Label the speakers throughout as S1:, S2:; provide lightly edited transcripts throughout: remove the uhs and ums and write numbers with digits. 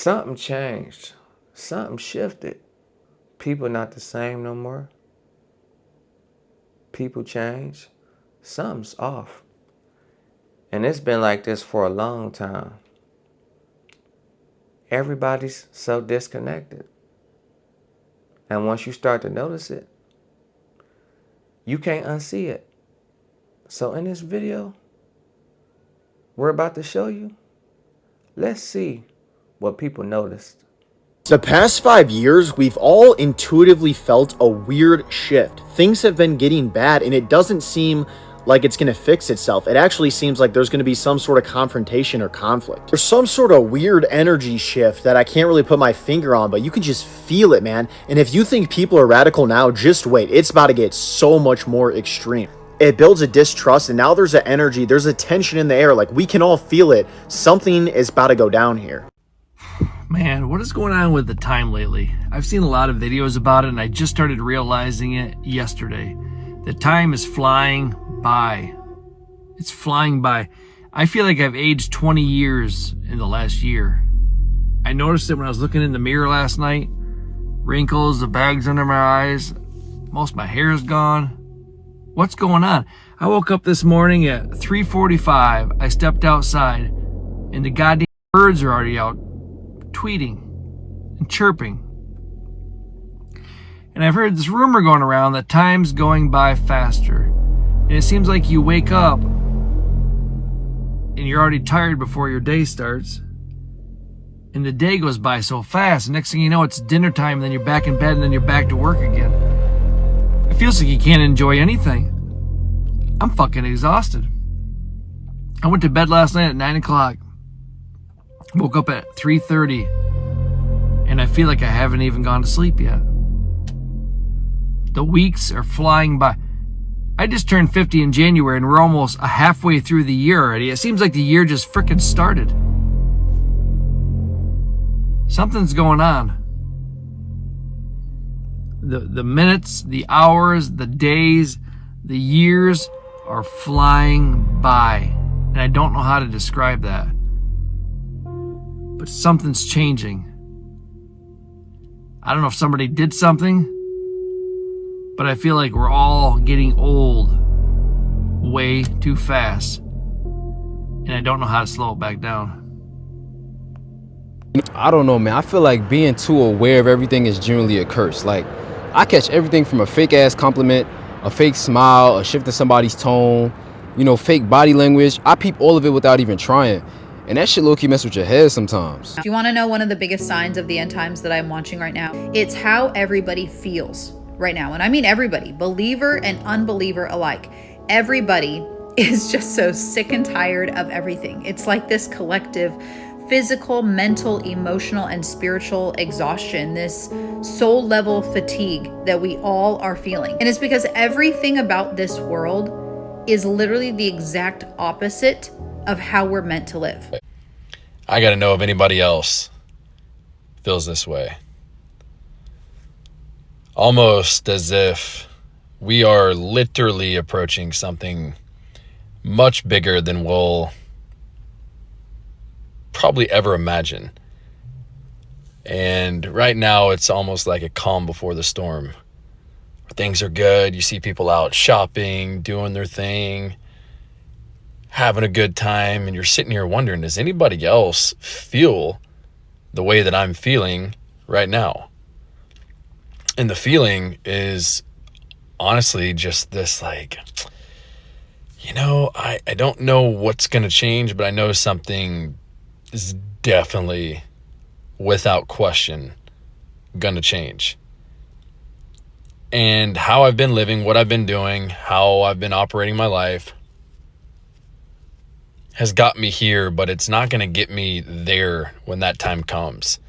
S1: something changed. Something shifted. People not the same no more. People change. Something's off. And it's been like this for a long time. Everybody's so disconnected. And once you start to notice it, you can't unsee it. So in this video, we're about to show you. Let's see what people noticed.
S2: The past 5 years, we've all intuitively felt a weird shift. Things have been getting bad, and it doesn't seem like it's going to fix itself. It actually seems like there's going to be some sort of confrontation or conflict. There's some sort of weird energy shift that I can't really put my finger on, but you can just feel it, man. And if you think people are radical now, just wait. It's about to get so much more extreme. It builds a distrust, and now there's an energy, there's a tension in the air. Like, we can all feel it. Something is about to go down here.
S3: Man, what is going on with the time lately? I've seen a lot of videos about it, and I just started realizing it yesterday. The time is flying by. It's flying by. I feel like I've aged 20 years in the last year. I noticed it when I was looking in the mirror last night. Wrinkles, the bags under my eyes. Most of my hair is gone. What's going on? I woke up this morning at 3:45. I stepped outside, and the goddamn birds are already out tweeting and chirping. And I've heard this rumor going around that time's going by faster. And it seems like you wake up and you're already tired before your day starts. And the day goes by so fast. And next thing you know, it's dinner time, and then you're back in bed, and then you're back to work again. It feels like you can't enjoy anything. I'm fucking exhausted. I went to bed last night at 9 o'clock. Woke up at 3:30, and I feel like I haven't even gone to sleep yet. The weeks are flying by. I just turned 50 in January, and we're almost halfway through the year already. It seems like the year just frickin' started. Something's going on. The minutes, the hours, the days, the years are flying by, and I don't know how to describe that. But something's changing. I don't know if somebody did something, but I feel like we're all getting old way too fast, and I don't know how to slow it back down.
S4: I don't know, man. I feel like being too aware of everything is generally a curse. Like, I catch everything from a fake ass compliment, a fake smile, a shift in somebody's tone, fake body language. I peep all of it without even trying. And that shit low-key mess with your head sometimes.
S5: Do you want to know one of the biggest signs of the end times that I'm watching right now? It's how everybody feels right now. And I mean everybody, believer and unbeliever alike. Everybody is just so sick and tired of everything. It's like this collective physical, mental, emotional, and spiritual exhaustion, this soul level fatigue that we all are feeling. And it's because everything about this world is literally the exact opposite of how we're meant to live.
S6: I got to know if anybody else feels this way. Almost as if we are literally approaching something much bigger than we'll probably ever imagine. And right now it's almost like a calm before the storm. Things are good. You see people out shopping, doing their thing, having a good time, and you're sitting here wondering, does anybody else feel the way that I'm feeling right now? And the feeling is honestly just this, like, I don't know what's going to change, but I know something is definitely, without question, going to change. And how I've been living, what I've been doing, how I've been operating my life has got me here, but it's not going to get me there when that time comes.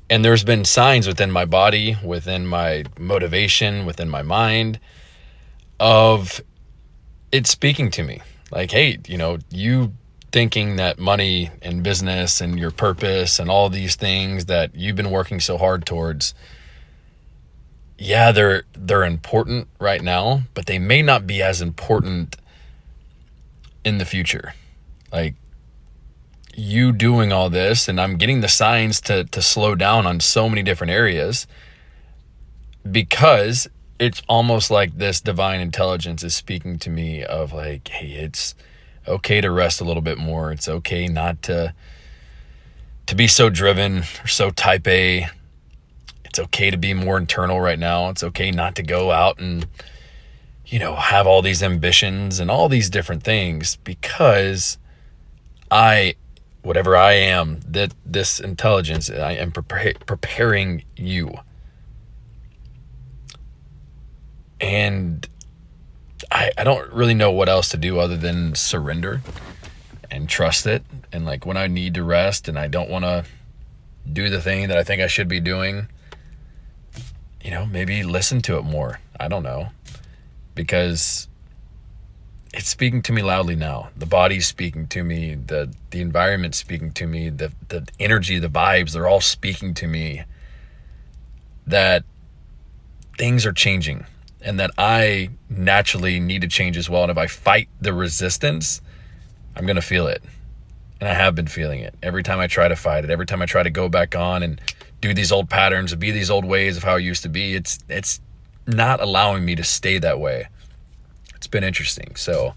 S6: And there's been signs within my body, within my motivation, within my mind of it speaking to me. Like, hey, you thinking that money and business and your purpose and all these things that you've been working so hard towards, yeah, they're important right now, but they may not be as important in the future. Like, you doing all this, and I'm getting the signs to slow down on so many different areas, because it's almost like this divine intelligence is speaking to me of like, hey, it's okay to rest a little bit more. It's okay not to be so driven or so type A. It's okay to be more internal right now. It's okay not to go out and, have all these ambitions and all these different things, because whatever I am, that this intelligence, I am preparing you. And I don't really know what else to do other than surrender and trust it. And like when I need to rest and I don't want to do the thing that I think I should be doing, maybe listen to it more. I don't know. Because it's speaking to me loudly now. The body's speaking to me, the environment's speaking to me, the energy, the vibes, they're all speaking to me that things are changing and that I naturally need to change as well. And if I fight the resistance, I'm going to feel it. And I have been feeling it. Every time I try to fight it, every time I try to go back on and do these old patterns, be these old ways of how I used to be, it's not allowing me to stay that way. It's been interesting. So,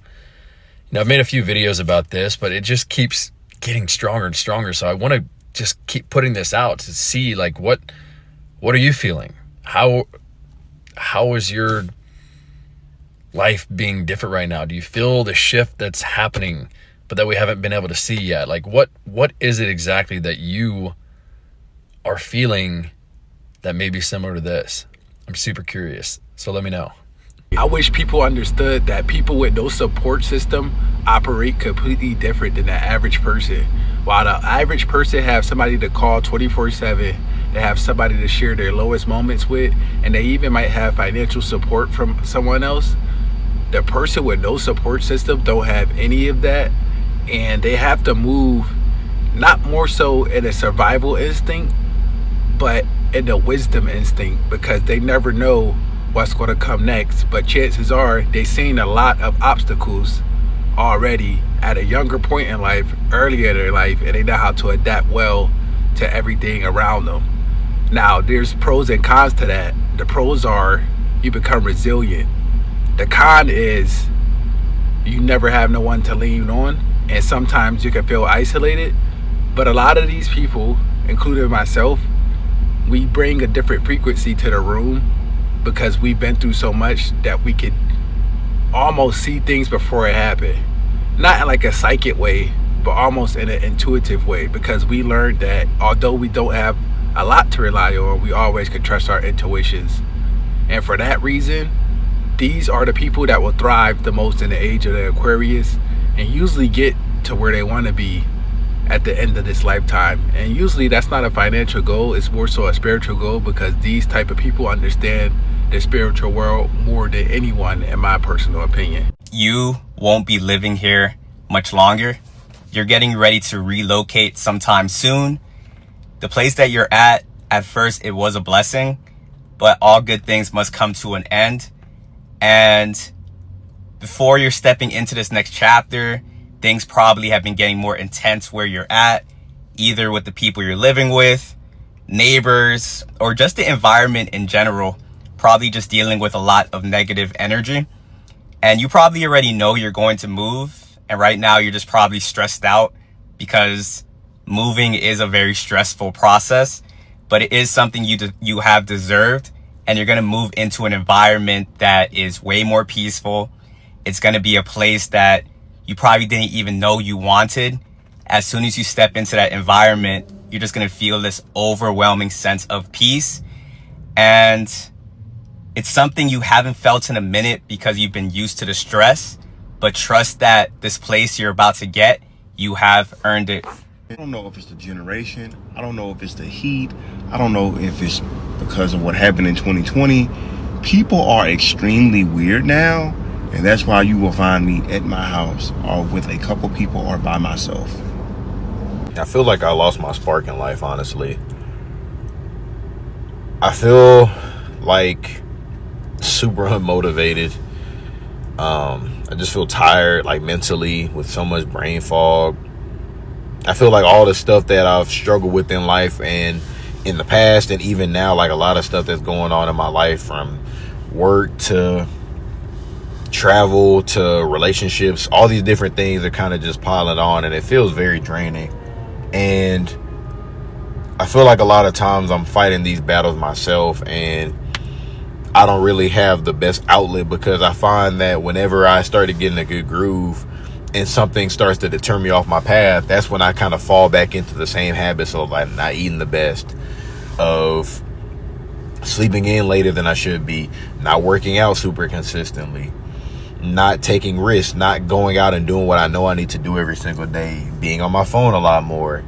S6: I've made a few videos about this, but it just keeps getting stronger and stronger. So I want to just keep putting this out to see like, what are you feeling? How is your life being different right now? Do you feel the shift that's happening, but that we haven't been able to see yet? Like what is it exactly that you are feeling that may be similar to this? I'm super curious. So let me know.
S7: I wish people understood that people with no support system operate completely different than the average person. While the average person have somebody to call 24/7, they have somebody to share their lowest moments with, and they even might have financial support from someone else. The person with no support system don't have any of that, and they have to move not more so in a survival instinct, but in the wisdom instinct, because they never know what's going to come next. But chances are they've seen a lot of obstacles already at a younger point in life, earlier in their life, and they know how to adapt well to everything around them. Now, there's pros and cons to that. The pros are you become resilient. The con is you never have no one to lean on, and sometimes you can feel isolated. But a lot of these people, including myself, we bring a different frequency to the room because we've been through so much that we could almost see things before it happened. Not in like a psychic way, but almost in an intuitive way, because we learned that although we don't have a lot to rely on, we always can trust our intuitions. And for that reason, these are the people that will thrive the most in the age of the Aquarius and usually get to where they want to be at the end of this lifetime. And usually that's not a financial goal, it's more so a spiritual goal, because these type of people understand the spiritual world more than anyone, in my personal opinion.
S8: You won't be living here much longer. You're getting ready to relocate sometime soon. The place that you're at first, it was a blessing, but all good things must come to an end. And before you're stepping into this next chapter, things probably have been getting more intense where you're at, either with the people you're living with, neighbors, or just the environment in general, probably just dealing with a lot of negative energy. And you probably already know you're going to move. And right now you're just probably stressed out because moving is a very stressful process, but it is something you have deserved. And you're going to move into an environment that is way more peaceful. It's going to be a place that you probably didn't even know you wanted. As soon as you step into that environment, you're just going to feel this overwhelming sense of peace. And it's something you haven't felt in a minute because you've been used to the stress. But trust that this place you're about to get, you have earned it.
S9: I don't know if it's the generation. I don't know if it's the heat. I don't know if it's because of what happened in 2020. People are extremely weird now. And that's why you will find me at my house or with a couple people or by myself.
S10: I feel like I lost my spark in life, honestly. I feel like super unmotivated. I just feel tired, like mentally, with so much brain fog. I feel like all the stuff that I've struggled with in life and in the past and even now, like a lot of stuff that's going on in my life, from work to travel to relationships, all these different things are kind of just piling on, and it feels very draining. And I feel like a lot of times I'm fighting these battles myself, and I don't really have the best outlet, because I find that whenever I start to get in a good groove and something starts to deter me off my path, that's when I kind of fall back into the same habits of like not eating the best, of sleeping in later than I should be, not working out super consistently, not taking risks, not going out and doing what I know I need to do every single day, being on my phone a lot more.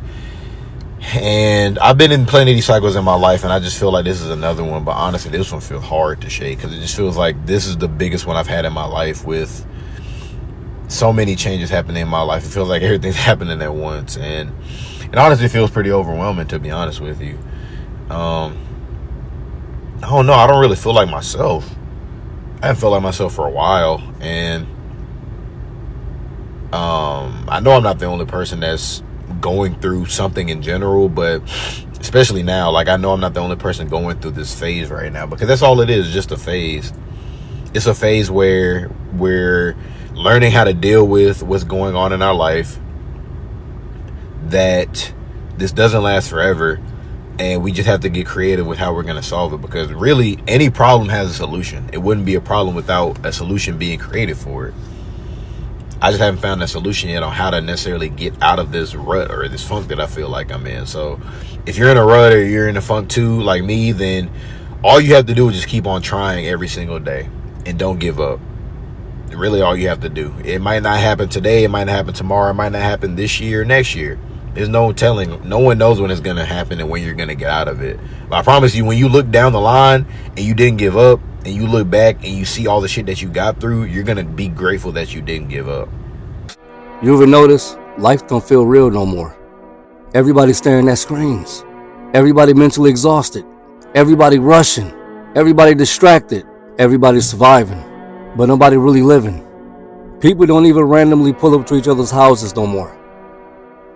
S10: And I've been in plenty of these cycles in my life, and I just feel like this is another one. But honestly, this one feels hard to shake, because it just feels like this is the biggest one I've had in my life, with so many changes happening in my life. It feels like everything's happening at once, and it honestly feels pretty overwhelming, to be honest with you. I don't know. I don't really feel like myself. I haven't felt like myself for a while, and I know I'm not the only person that's going through something in general, but especially now, like I know I'm not the only person going through this phase right now, because that's all it is, just a phase. It's a phase where we're learning how to deal with what's going on in our life, that this doesn't last forever, and we just have to get creative with how we're going to solve it, because really any problem has a solution. It wouldn't be a problem without a solution being created for it. I just haven't found a solution yet on how to necessarily get out of this rut or this funk that I feel like I'm in. So if you're in a rut or you're in a funk too, like me, then all you have to do is just keep on trying every single day and don't give up. Really all you have to do. It might not happen today, it might not happen tomorrow, it might not happen this year, next year. There's no telling. No one knows when it's going to happen and when you're going to get out of it. But I promise you, when you look down the line and you didn't give up, and you look back and you see all the shit that you got through, you're going to be grateful that you didn't give up.
S11: You ever notice life don't feel real no more? Everybody staring at screens. Everybody mentally exhausted. Everybody rushing. Everybody distracted. Everybody surviving. But nobody really living. People don't even randomly pull up to each other's houses no more.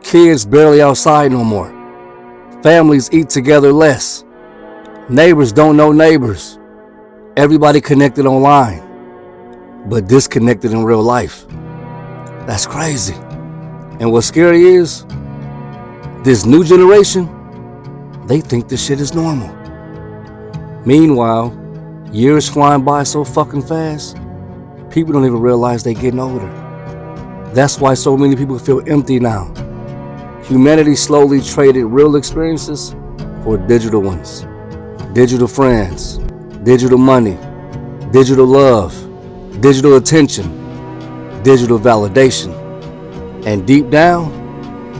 S11: Kids barely outside no more. Families eat together less. Neighbors don't know neighbors. Everybody connected online, but disconnected in real life. That's crazy. And what's scary is, this new generation, they think this shit is normal. Meanwhile, years flying by so fucking fast, people don't even realize they're getting older. That's why so many people feel empty now. Humanity slowly traded real experiences for digital ones. Digital friends, digital money, digital love, digital attention, digital validation. And deep down,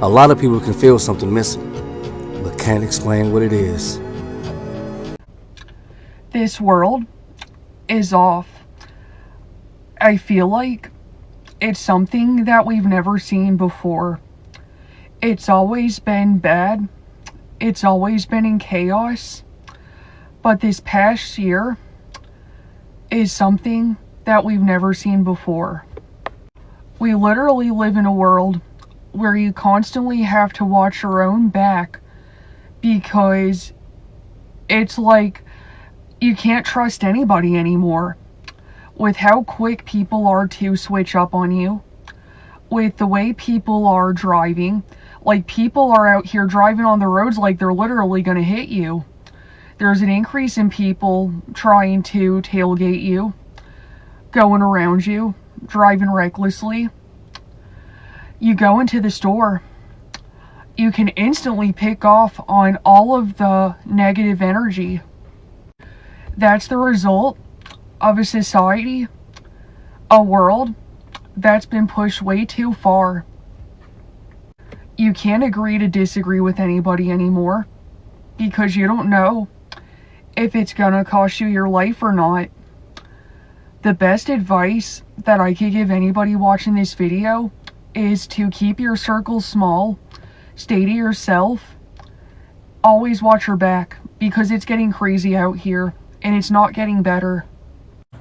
S11: a lot of people can feel something missing, but can't explain what it is.
S12: This world is off. I feel like it's something that we've never seen before. It's always been bad. It's always been in chaos. But this past year is something that we've never seen before. We literally live in a world where you constantly have to watch your own back, because it's like you can't trust anybody anymore. With how quick people are to switch up on you, with the way people are driving, like people are out here driving on the roads like they're literally going to hit you. There's an increase in people trying to tailgate you, going around you, driving recklessly. You go into the store, you can instantly pick off on all of the negative energy. That's the result of a society, a world that's been pushed way too far. You can't agree to disagree with anybody anymore, because you don't know if it's gonna cost you your life or not. The best advice that I could give anybody watching this video is to keep your circle small, stay to yourself, always watch your back, because it's getting crazy out here and it's not getting better.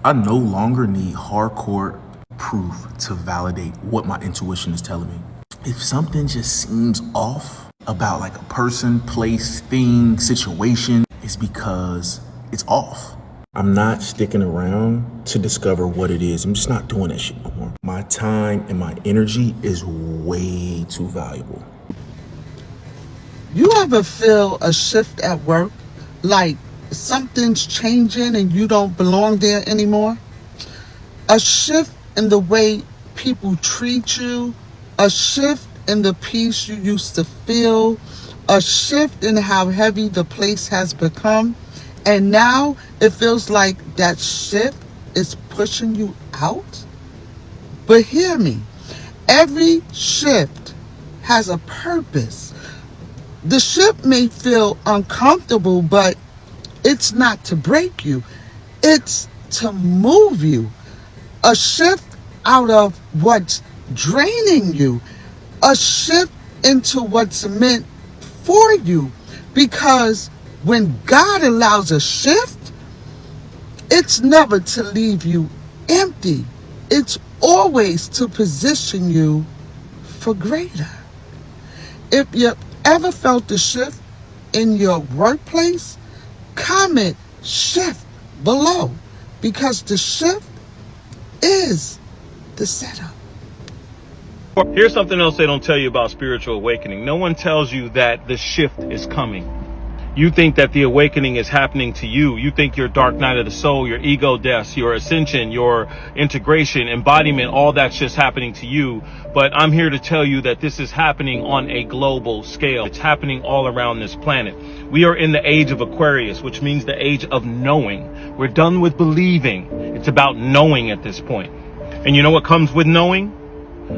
S13: I no longer need hardcore proof to validate what my intuition is telling me.
S9: if something just seems off about like a person, place, thing, situation, it's because it's off. I'm not sticking around to discover what it is. I'm just not doing that shit no more. My time and my energy is way too valuable.
S13: You ever feel a shift at work? Like something's changing and you don't belong there anymore? A shift in the way people treat you, a shift in the peace you used to feel, a shift in how heavy the place has become. And now it feels like that shift is pushing you out. But hear me, every shift has a purpose. The shift may feel uncomfortable, but it's not to break you. It's to move you. A shift out of what's draining you. A shift into what's meant for you. Because when God allows a shift, it's never to leave you empty. It's always to position you for greater. If you ever felt the shift in your workplace, comment shift below, because the shift is the setup.
S14: Here's something else they don't tell you about spiritual awakening. No one tells you that the shift is coming. You think that the awakening is happening to you. You think your dark night of the soul, your ego deaths, your ascension, your integration, embodiment, all that's just happening to you. But I'm here to tell you that this is happening on a global scale. It's happening all around this planet. We are in the age of Aquarius, which means the age of knowing. We're done with believing. It's about knowing at this point. And you know what comes with knowing?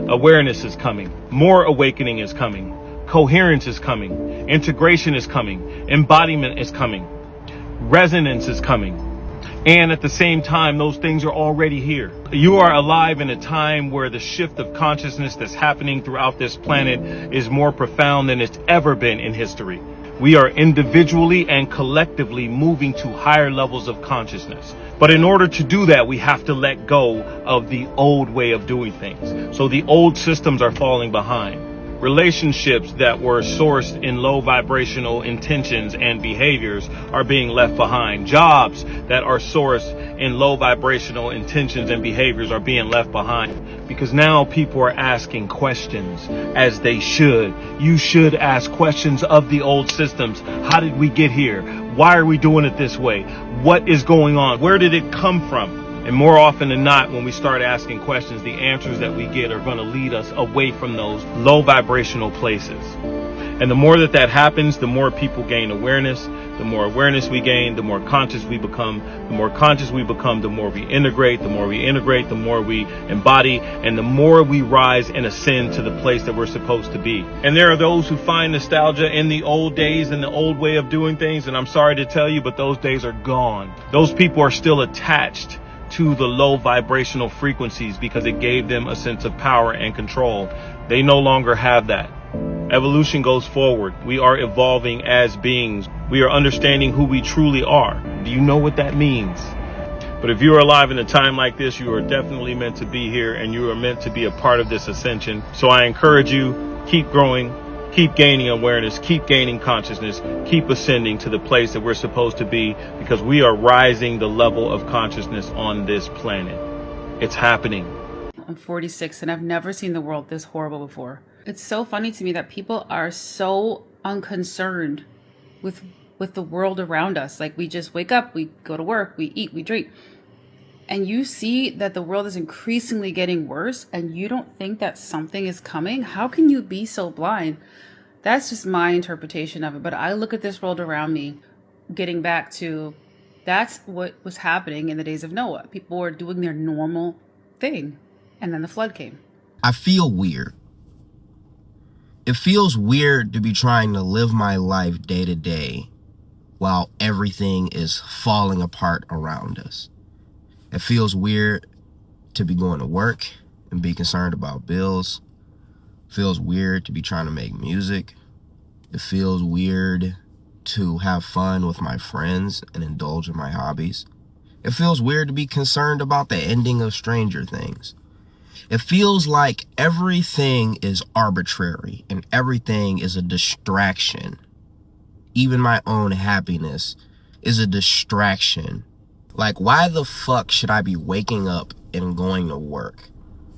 S14: Awareness is coming. More awakening is coming. Coherence is coming. Integration is coming. Embodiment is coming. Resonance is coming. And at the same time, those things are already here. You are alive in a time where the shift of consciousness that's happening throughout this planet is more profound than it's ever been in history. We are individually and collectively moving to higher levels of consciousness. But in order to do that, we have to let go of the old way of doing things. So the old systems are falling behind. Relationships that were sourced in low vibrational intentions and behaviors are being left behind. Jobs that are sourced in low vibrational intentions and behaviors are being left behind. Because now people are asking questions, as they should. You should ask questions of the old systems. How did we get here? Why are we doing it this way? What is going on? Where did it come from? And more often than not, when we start asking questions, the answers that we get are going to lead us away from those low vibrational places. And the more that happens, the more people gain awareness. The more awareness we gain, the more conscious we become. The more conscious we become, the more we integrate. The more we integrate, the more we embody. And the more we rise and ascend to the place that we're supposed to be. And there are those who find nostalgia in the old days and the old way of doing things. And I'm sorry to tell you, but those days are gone. Those people are still attached to the low vibrational frequencies because it gave them a sense of power and control. They no longer have that. Evolution goes forward. We are evolving as beings. We are understanding who we truly are. Do you know what that means? But if you are alive in a time like this, you are definitely meant to be here, and you are meant to be a part of this ascension. So I encourage you, keep growing, keep gaining awareness, keep gaining consciousness, keep ascending to the place that we're supposed to be, because we are rising the level of consciousness on this planet. It's happening.
S15: I'm 46 and I've never seen the world this horrible before. It's so funny to me that people are so unconcerned with the world around us. Like, we just wake up, we go to work, we eat, we drink. And you see that the world is increasingly getting worse, and you don't think that something is coming? How can you be so blind? That's just my interpretation of it. But I look at this world around me, getting back to, that's what was happening in the days of Noah. People were doing their normal thing, and then the flood came.
S16: I feel weird. It feels weird to be trying to live my life day to day while everything is falling apart around us. It feels weird to be going to work and be concerned about bills. It feels weird to be trying to make music. It feels weird to have fun with my friends and indulge in my hobbies. It feels weird to be concerned about the ending of Stranger Things. It feels like everything is arbitrary and everything is a distraction. Even my own happiness is a distraction. Like, why the fuck should I be waking up and going to work?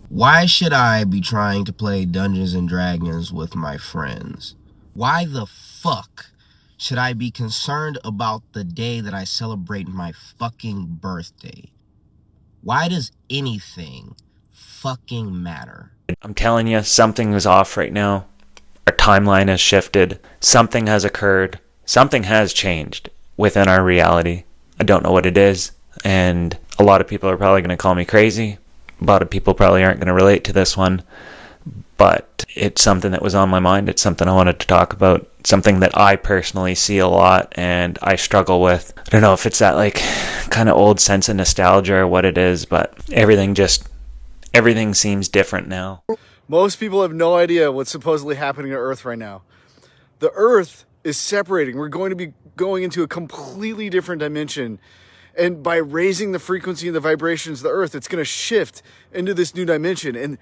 S16: Why should I be trying to play Dungeons and Dragons with my friends? Why the fuck should I be concerned about the day that I celebrate my fucking birthday? Why does anything fucking matter?
S17: I'm telling you, something is off right now. Our timeline has shifted. Something has occurred. Something has changed within our reality. I don't know what it is. And a lot of people are probably going to call me crazy. A lot of people probably aren't going to relate to this one. But it's something that was on my mind. It's something I wanted to talk about. Something that I personally see a lot and I struggle with. I don't know if it's that like kind of old sense of nostalgia or what it is, but everything seems different now.
S2: Most people have no idea what's supposedly happening to Earth right now. The Earth is separating. We're going to be going into a completely different dimension. And by raising the frequency and the vibrations of the Earth, it's going to shift into this new dimension. And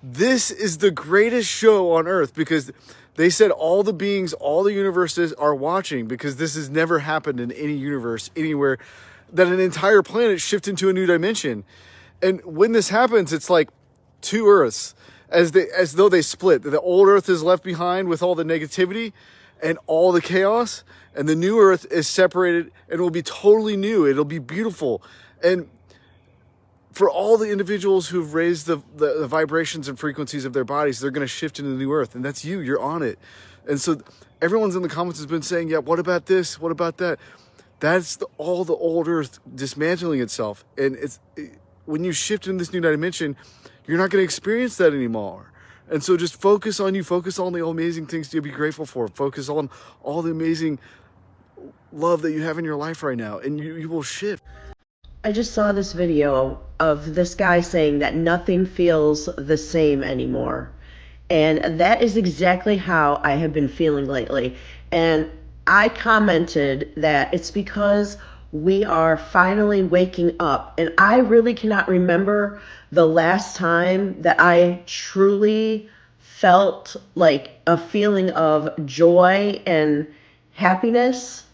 S2: this is the greatest show on Earth because they said all the beings, all the universes are watching because this has never happened in any universe, anywhere, that an entire planet shift into a new dimension. And when this happens, it's like two Earths, as though they split. The old Earth is left behind with all the negativity and all the chaos, and the new Earth is separated and will be totally new. It'll be beautiful. And for all the individuals who've raised the vibrations and frequencies of their bodies, they're going to shift into the new Earth, and that's you. You're on it. And so everyone's in the comments has been saying, yeah, what about this? What about that? That's all the old Earth dismantling itself. And when you shift in this new dimension, you're not going to experience that anymore. And so just focus on you. Focus on the amazing things to be grateful for. Focus on all the amazing love that you have in your life right now, and you will shift.
S18: I just saw this video of this guy saying that nothing feels the same anymore. And that is exactly how I have been feeling lately. And I commented that it's because we are finally waking up. And I really cannot remember the last time that I truly felt like a feeling of joy and happiness.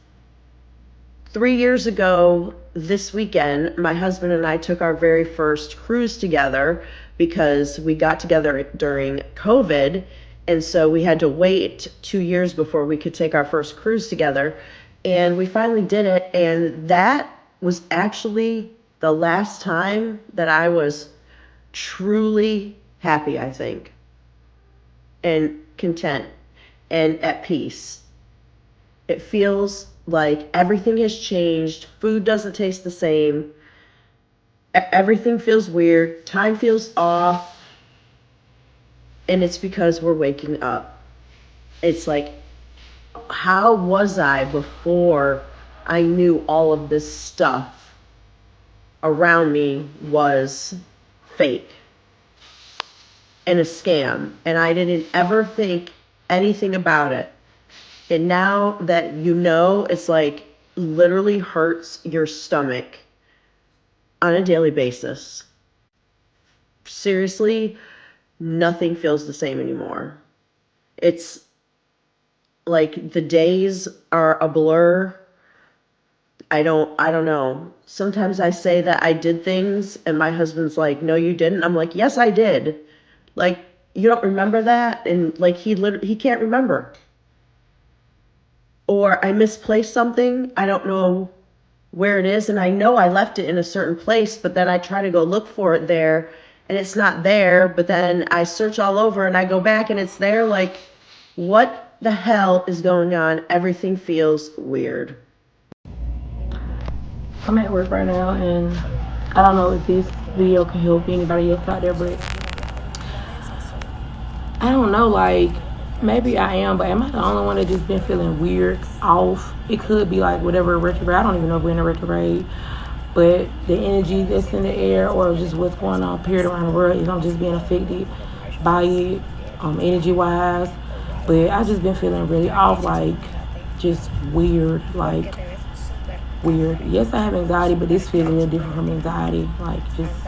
S18: 3 years ago, this weekend, my husband and I took our very first cruise together because we got together during COVID. And so we had to wait 2 years before we could take our first cruise together. And we finally did it. And that was actually the last time that I was truly happy, I think, and content and at peace. It feels like everything has changed. Food doesn't taste the same. Everything feels weird. Time feels off. And it's because we're waking up. It's like, how was I before I knew all of this stuff around me was fake and a scam? And I didn't ever think anything about it. And now that you know, it's like literally hurts your stomach on a daily basis. Seriously, nothing feels the same anymore. It's like the days are a blur. I don't know. Sometimes I say that I did things and my husband's like, no, you didn't. I'm like, yes, I did. Like, you don't remember that? And like, he can't remember. Or I misplaced something. I don't know where it is. And I know I left it in a certain place, but then I try to go look for it there and it's not there. But then I search all over and I go back and it's there. Like, what the hell is going on? Everything feels weird.
S19: I'm at work right now and I don't know if this video can help anybody else out there, but I don't know, like, maybe I am, but am I the only one that just been feeling weird, off? It could be like whatever retrograde. I don't even know if we're in a retrograde, but the energy that's in the air or just what's going on period around the world is I'm just being affected by it, energy-wise. But I just been feeling really off, like, just weird, like, weird. Yes, I have anxiety, but this feels a little different from anxiety. Like, just,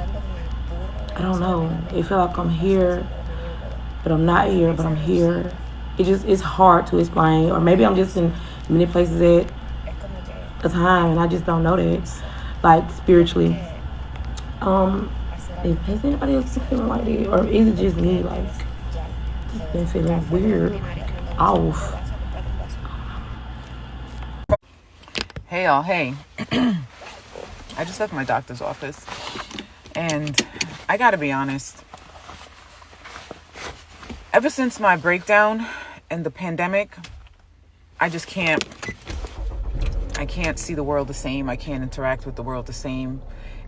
S19: I don't know. It feel like I'm here, but I'm not here, but I'm here. It's hard to explain. Or maybe I'm just in many places at a time and I just don't know that. Like spiritually. Has anybody else been feeling like that? Or is it just me? Like, just been feeling weird, off.
S20: Hey y'all, hey. I just left my doctor's office and I gotta be honest. Ever since my breakdown and the pandemic, I can't see the world the same. I can't interact with the world the same.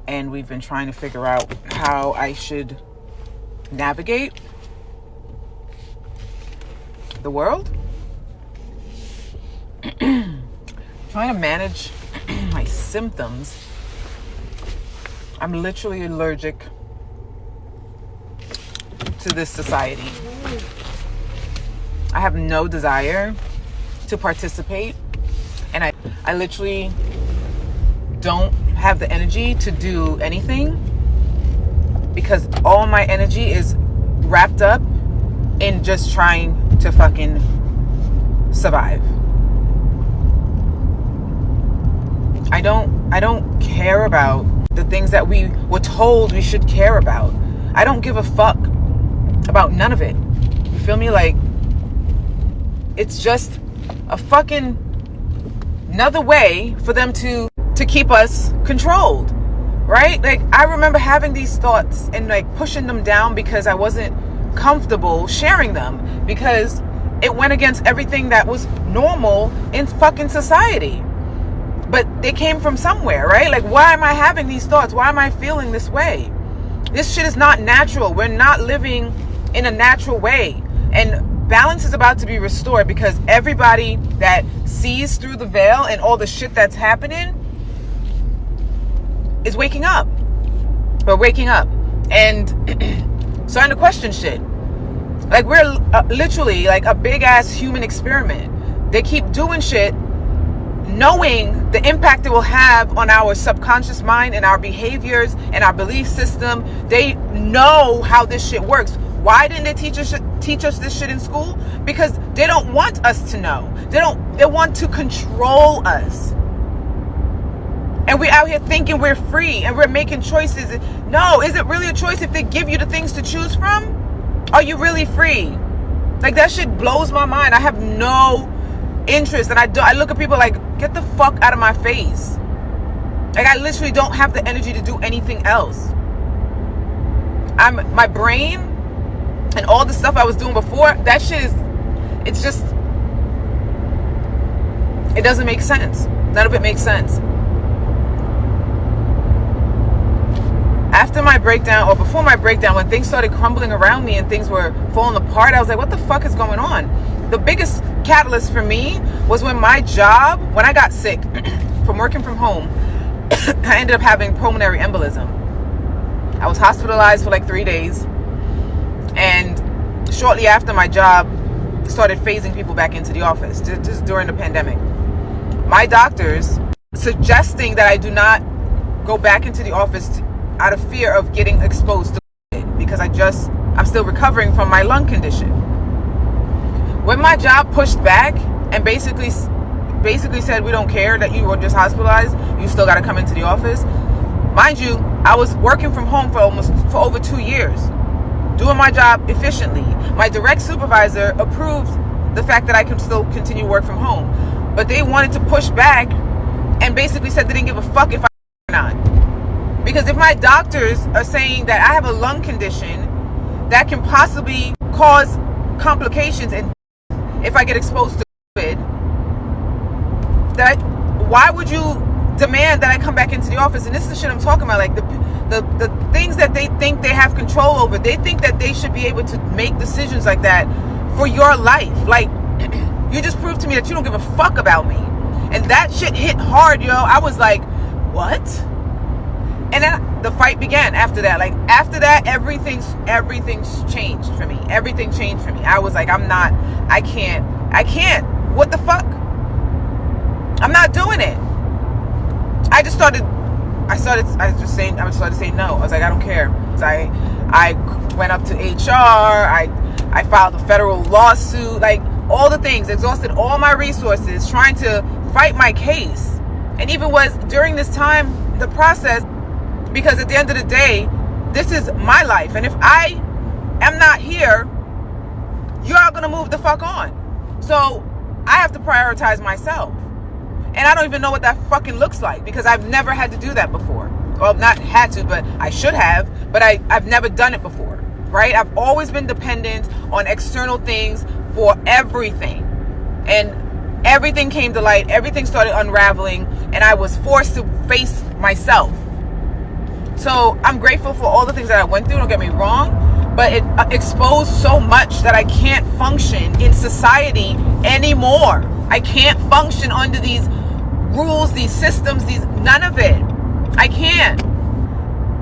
S20: And we've been trying to figure out how I should navigate the world. Trying to manage my symptoms. I'm literally allergic to this society. I have no desire to participate, and I literally don't have the energy to do anything because all my energy is wrapped up in just trying to fucking survive. I don't care about the things that we were told we should care about. I don't give a fuck about none of it. You feel me? Like, it's just a fucking another way for them to keep us controlled, right? Like, I remember having these thoughts and like pushing them down because I wasn't comfortable sharing them because it went against everything that was normal in fucking society. But they came from somewhere, right? Like, why am I having these thoughts? Why am I feeling this way? This shit is not natural. We're not living in a natural way. And balance is about to be restored because everybody that sees through the veil and all the shit that's happening is waking up. We're waking up and starting to question shit. Like, we're literally like a big ass human experiment. They keep doing shit knowing the impact it will have on our subconscious mind and our behaviors and our belief system. They know how this shit works. Why didn't they teach us this shit in school? Because they don't want us to know. They want to control us. And we're out here thinking we're free and we're making choices. No, is it really a choice if they give you the things to choose from? Are you really free? Like, that shit blows my mind. I have no interest, and I look at people like, get the fuck out of my face. Like, I literally don't have the energy to do anything else. My brain and all the stuff I was doing before, that shit is, it's just, it doesn't make sense. None of it makes sense. After my breakdown, or before my breakdown, when things started crumbling around me and things were falling apart, I was like, what the fuck is going on? The biggest catalyst for me was when my job, when I got sick from working from home, I ended up having pulmonary embolism. I was hospitalized for like 3 days. And shortly after, my job started phasing people back into the office, just during the pandemic. My doctors suggesting that I do not go back into the office out of fear of getting exposed to COVID because I'm still recovering from my lung condition. When my job pushed back and basically said, we don't care that you were just hospitalized, you still got to come into the office. Mind you, I was working from home for over 2 years, doing my job efficiently. My direct supervisor approved the fact that I can still continue work from home, but they wanted to push back and basically said they didn't give a fuck if I or not. Because if my doctors are saying that I have a lung condition that can possibly cause complications and if I get exposed to COVID, why would you demand that I come back into the office? And this is the shit I'm talking about. Like, the things that they think they have control over, they think that they should be able to make decisions like that for your life. Like, you just proved to me that you don't give a fuck about me. And that shit hit hard, yo. I was like, what? And then the fight began after that. Like, after that, everything's changed for me. Everything changed for me. I was like, I can't. What the fuck? I'm not doing it. I started saying no. I was like, I don't care. I went up to HR. I filed a federal lawsuit, like all the things, exhausted all my resources trying to fight my case. And even was during this time, the process, because at the end of the day, this is my life. And if I am not here, you're all gonna move the fuck on. So I have to prioritize myself. And I don't even know what that fucking looks like because I've never had to do that before. Well, not had to, but I should have, but I've never done it before, right? I've always been dependent on external things for everything. And everything came to light, everything started unraveling, and I was forced to face myself. So I'm grateful for all the things that I went through, don't get me wrong, but it exposed so much that I can't function in society anymore. I can't function under these rules, these systems, none of it. I can't.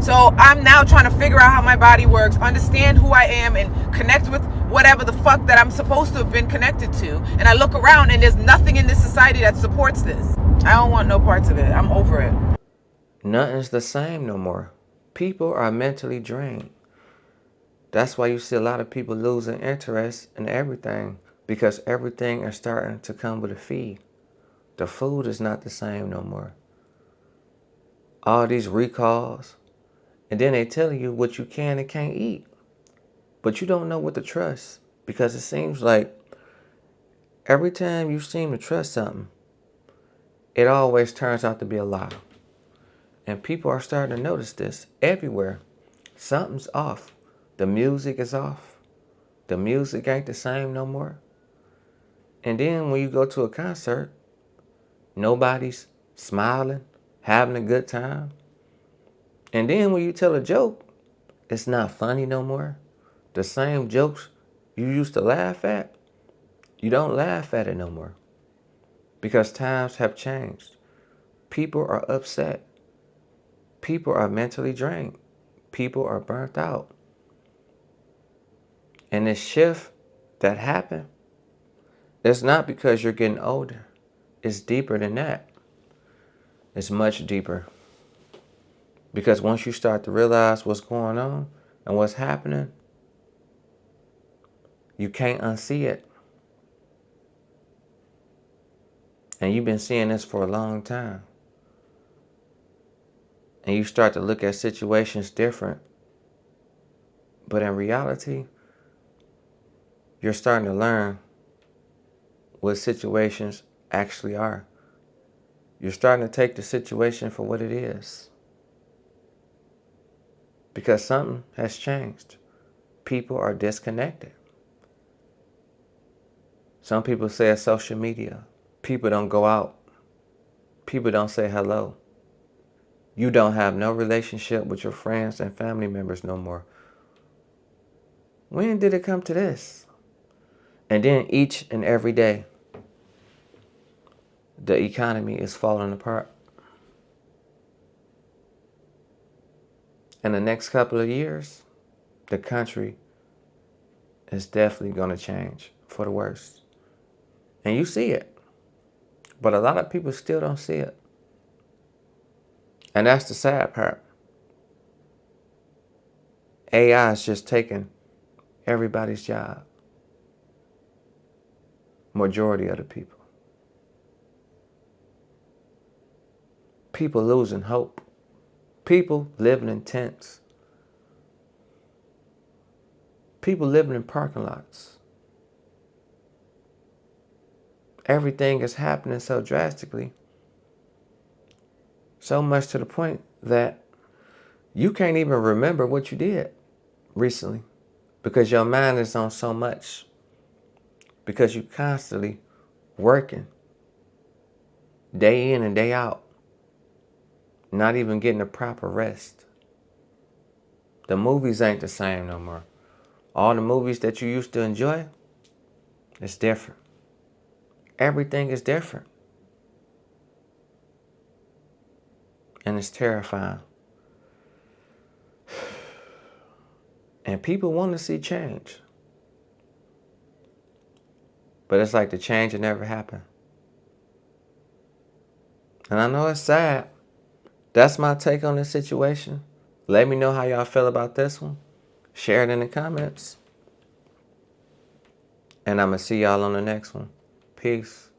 S20: So I'm now trying to figure out how my body works, understand who I am, and connect with whatever the fuck that I'm supposed to have been connected to. And I look around and there's nothing in this society that supports this. I don't want no parts of it. I'm over it.
S1: Nothing's the same no more. People are mentally drained. That's why you see a lot of people losing interest in everything, because everything is starting to come with a fee. The food is not the same no more. All these recalls, and then they tell you what you can and can't eat. But you don't know what to trust, because it seems like every time you seem to trust something, it always turns out to be a lie. And people are starting to notice this everywhere. Something's off. The music is off. The music ain't the same no more. And then when you go to a concert, nobody's smiling, having a good time. And then when you tell a joke, it's not funny no more. The same jokes you used to laugh at, you don't laugh at it no more. Because times have changed. People are upset. People are mentally drained. People are burnt out. And this shift that happened, it's not because you're getting older. It's deeper than that. It's much deeper. Because once you start to realize what's going on and what's happening, you can't unsee it. And you've been seeing this for a long time. And you start to look at situations different. But in reality, you're starting to learn what situations actually are. You're starting to take the situation for what it is. Because something has changed. People are disconnected. Some people say it's social media. People don't go out. People don't say hello. You don't have no relationship with your friends and family members no more. When did it come to this? And then each and every day, the economy is falling apart. In the next couple of years, the country is definitely going to change for the worse. And you see it. But a lot of people still don't see it. And that's the sad part. AI is just taking everybody's job. Majority of the people. People losing hope. People living in tents. People living in parking lots. Everything is happening so drastically. So much to the point that you can't even remember what you did recently. Because your mind is on so much. Because you're constantly working. Day in and day out. Not even getting a proper rest. The movies ain't the same no more. All the movies that you used to enjoy, it's different. Everything is different. And it's terrifying. And people want to see change. But it's like the change will never happen. And I know it's sad. That's my take on this situation. Let me know how y'all feel about this one. Share it in the comments. And I'm going to see y'all on the next one. Peace.